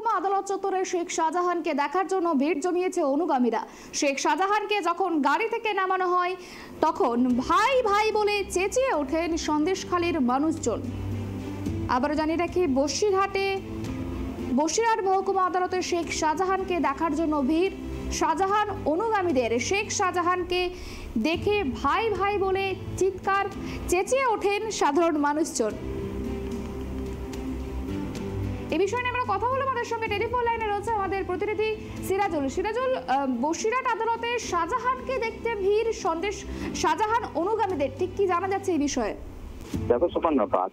মহকুমা আদালত চত্বরে শেখ শাহজাহানকে দেখার জন্য ভিড় জমিয়েছে অনুগামীরা। শেখ শাহজাহানকে যখন গাড়ি থেকে নামানো হয় তখন ভাই ভাই বলে চেঁচিয়ে ওঠেন সন্দেশখালীর মানুষজন। আবারও জানিয়ে রাখি, বসিরহাট মহকুমা আদালতে শেখ শাহজাহানকে দেখার জন্য ভিড়। শাহজাহান অনুগামীদের শেখ শাহজাহানকে দেখে ভাই ভাই বলে চিৎকার চেঁচিয়ে ওঠেন সাধারণ মানুষজন। এই বিষয়ে নিয়ে আমরা কথা বলবো। আমাদের সঙ্গে টেলিফোন লাইনে রয়েছে আমাদের প্রতিনিধি সিরাজুল। বসিরহাট আদালতে শাহজাহানকে দেখতে ভিড় শাহজাহান অনুগামীদের, ঠিক কি জানা যাচ্ছে এই বিষয়ে? দেখো সুপর্ণ, 5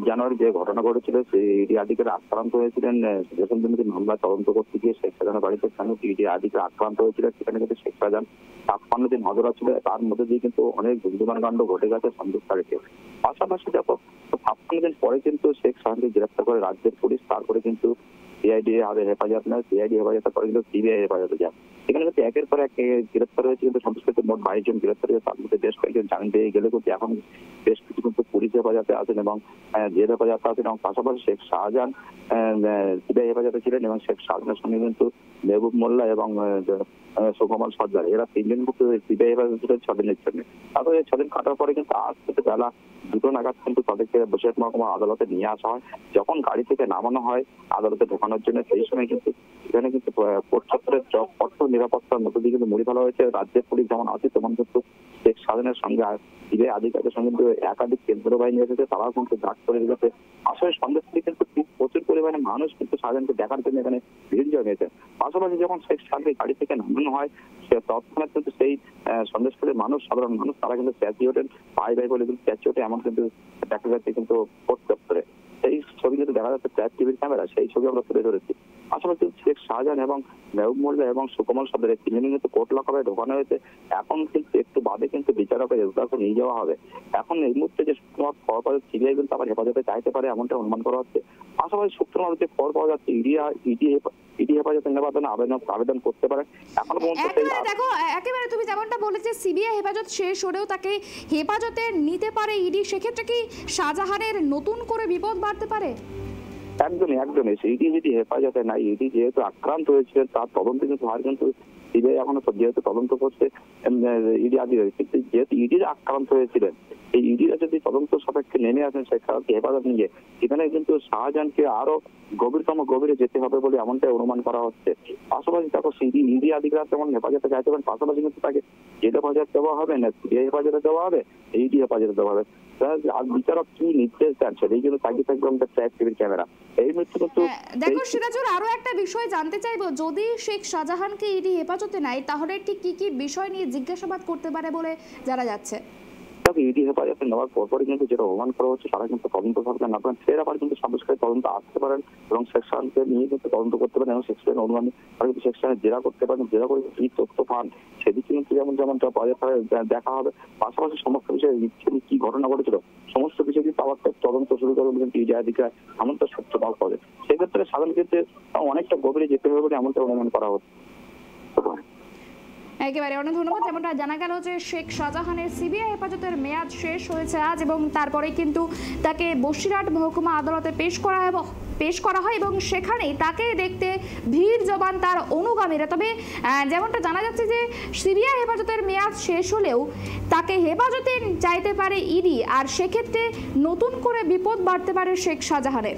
জানুয়ারি যে ঘটনা ঘটেছিল সেই ইডি আধিকারিক আক্রান্ত হয়েছিলেন যেখান থেকে মামলা তদন্ত করতে গিয়ে শেখ শাহজাহানের বাড়িতে ইডি আধিকারিক আক্রান্ত হয়েছিল। সেখানে কিন্তু শেখ শাহজাহান 56 দিন হাজরা ছিল। তার মধ্যে দিয়ে কিন্তু অনেক ধুমধুমান কাণ্ড ঘটে গেছে সন্দেশখালীতে। পাশাপাশি দেখো 56 দিন পরে কিন্তু শেখ শাহজাহানকে গ্রেফতার করে রাজ্যের পুলিশ, তারপরে কিন্তু সিআইডি হেফাজত নেয়। সিআইডি হেফাজতের পরে কিন্তু সিবিআই হেফাজতে যায়। এখানে কিন্তু একের পর এক গ্রেফতার হয়েছে কিন্তু সন্দেশখালীতে মোট 22 জন গ্রেফতার হয়েছে। তার মধ্যে বেশ কয়েকজন জামিন পেয়ে গেলে কিন্তু এখন বেশ কিছু কিন্তু পুলিশ হেফাজতে আছেন এবং জেল হেফাজতে আছেন। এবং পাশাপাশি শেখ শাহজাহান সিবিআই হেফাজতে ছিলেন এবং শেখ শাহজাহানের সঙ্গে কিন্তু মেহবুব মোল্লা এবং সুকমল সর্দার, এরা 3 জন কিন্তু সিবিআই হেফাজতে ছিলেন 6 দিনের জন্য। তারপরে 6 দিন কাটার পরে কিন্তু আজ থেকে বেলা 2টো নাগাদ কিন্তু তাদেরকে বসিরহাট মহকুমা আদালতে নিয়ে আসা হয়। যখন গাড়ি থেকে নামানো হয় আদালতে ঢোকানোর জন্য, সেই সময় কিন্তু এখানে কিন্তু কোর্ট চত্বরের কঠোর নিরাপত্তার মধ্যে দিয়ে কিন্তু মুড়ি ফেলা হয়েছে। রাজ্যের পুলিশ যেমন আছে তেমন কিন্তু শেখ শাহজাহানের সঙ্গে সিবিআই আধিকারিকের সঙ্গে কিন্তু একাধিক কেন্দ্রীয় বাহিনী এসেছে, তারাও কিন্তু গার্ড করে রেখেছে। আসলে সন্দেশখালী কিন্তু প্রচুর পরিমাণে মানুষ কিন্তু শাহজাহানকে দেখার জন্য এখানে ভিড় জমিয়েছে। পাশাপাশি যখন শেখ শাহজাহানকে গাড়ি থেকে নামানো হয় তৎক্ষণাৎ কিন্তু সেই সন্দেশখালীর মানুষ, সাধারণ মানুষ, তারা কিন্তু চেঁচিয়ে ওঠেন ভাই ভাই বলে কিন্তু চেঁচিয়ে ওঠে, এমন কিন্তু দেখা যাচ্ছে কিন্তু কোর্ট চত্বরে। সেই ছবি কিন্তু দেখা যাচ্ছে ট্র্যাক টিভির ক্যামেরা, সেই ছবি আমরা তুলে ধরেছি। আসলে কিন্তু শেখ শাহজাহান এবং মেহবুব মোল্লা এবং সুকমল সর্দারের 3 জন কিন্তু কোর্ট লকআপে ঢোকানো হয়েছে। এখন কিন্তু একটু বাদে কিন্তু বিচারকের হেফাজতে নিয়ে যাওয়া হবে। এখন এই মুহূর্তে যে শুক্রবার খবর পাওয়া যাচ্ছে সিবিআই কিন্তু আবার হেফাজতে চাইতে পারে এমনটা অনুমান করা হচ্ছে। পাশাপাশি শুক্রবার যে খবর পাওয়া যাচ্ছে ইডি হেফাজতে নেওয়ার জন্য আবেদন করতে পারে। এখন দেখো, একেবারে তুমি যেমনটা বলেছে সিবিআই হেফাজত শেষ হলেও তাকে হেফাজতে নিতে পারে ইডি, সেক্ষেত্রে কি শাহজাহানের নতুন করে বিপদ বাড়তে পারে? একদমই ইডি যদি হেফাজতে নাই, ইডি যেহেতু আক্রান্ত হয়েছিলেন তার তদন্ত কিন্তু আর কিন্তু সিবিআই এখনো যেহেতু তদন্ত করছে ইডি আধিকারিক, কিন্তু যেহেতু ইডি আক্রান্ত হয়েছিলেন এই ইডিরা যদি তদন্ত সাপেক্ষে নেমে আসেন শেখ শাহজাহানকে হেফাজত নিয়ে, এখানে কিন্তু শাহজাহানকে আরো গভীরে যেতে হবে বলে এমনটাই অনুমান করা হচ্ছে। পাশাপাশি দেখো ইডি আধিকারিক যেমন হেফাজতে চাইতে পারেন, পাশাপাশি কিন্তু তাকে জেল হেফাজত দেওয়া হবে না সিবিআই হেফাজতে দেওয়া হবে, ইডি হেফাজতে দেওয়া হবে। আর বিচারক কি নির্দেশ দেন সেটাই কিন্তু তাকিয়ে থাকবে আমাদের ট্র্যাক টিভির ক্যামেরা। এই মুহূর্তে কিন্তু দেখো সিরাজুল, আরো একটা বিষয় জানতে চাইবো, যদি শেখ শাহজাহানকে ইডি হেফাজতে নেয় তাহলে ঠিক কি বিষয় নিয়ে জিজ্ঞাসাবাদ করতে পারে বলে জানা যাচ্ছে? ইডি হেফাজতে নেওয়ার পরপরই কিন্তু যেটা অনুমান করা হচ্ছে তারা কিন্তু তদন্ত করবেন না, ফের আবার কিন্তু সন্দেশখালী তদন্ত আসতে পারেন এবং শেখ শাহজাহানকে নিয়ে কিন্তু তদন্ত করতে পারেন এবং শেখ শাহজাহান অনুমান কিন্তু শেখ শাহজাহান জেরা করতে পারেন। জেরা করে কি তথ্য পান সেদিকে কিন্তু যেমনটা দেখা হবে। পাশাপাশি সমস্ত বিষয়ে কি ঘটনা ঘটেছিল সমস্ত বিষয় কিন্তু আবার তদন্ত শুরু করবেন কিন্তু ইডি আধিকারিক, এমনটা সত্য পাওয়া হবে। সেক্ষেত্রে সাধারণ ক্ষেত্রে অনেকটা গভীরে যেতে হবে বলে এমনটা অনুমান করা হচ্ছে। একেবারে অনেক ধন্যবাদ। যেমনটা জানা গেল যে শেখ শাহজাহানের সিবিআই হেফাজতের মেয়াদ শেষ হয়েছে আজ এবং তারপরে কিন্তু তাকে বসিরহাট মহকুমা আদালতে পেশ করা হয় এবং সেখানেই তাকে দেখতে ভিড় জমান তার অনুগামীরা। তবে যেমনটা জানা যাচ্ছে যে সিবিআই হেফাজতের মেয়াদ শেষ হলেও তাকে হেফাজতে চাইতে পারে ইডি, আর সেক্ষেত্রে নতুন করে বিপদ বাড়তে পারে শেখ শাহজাহানের।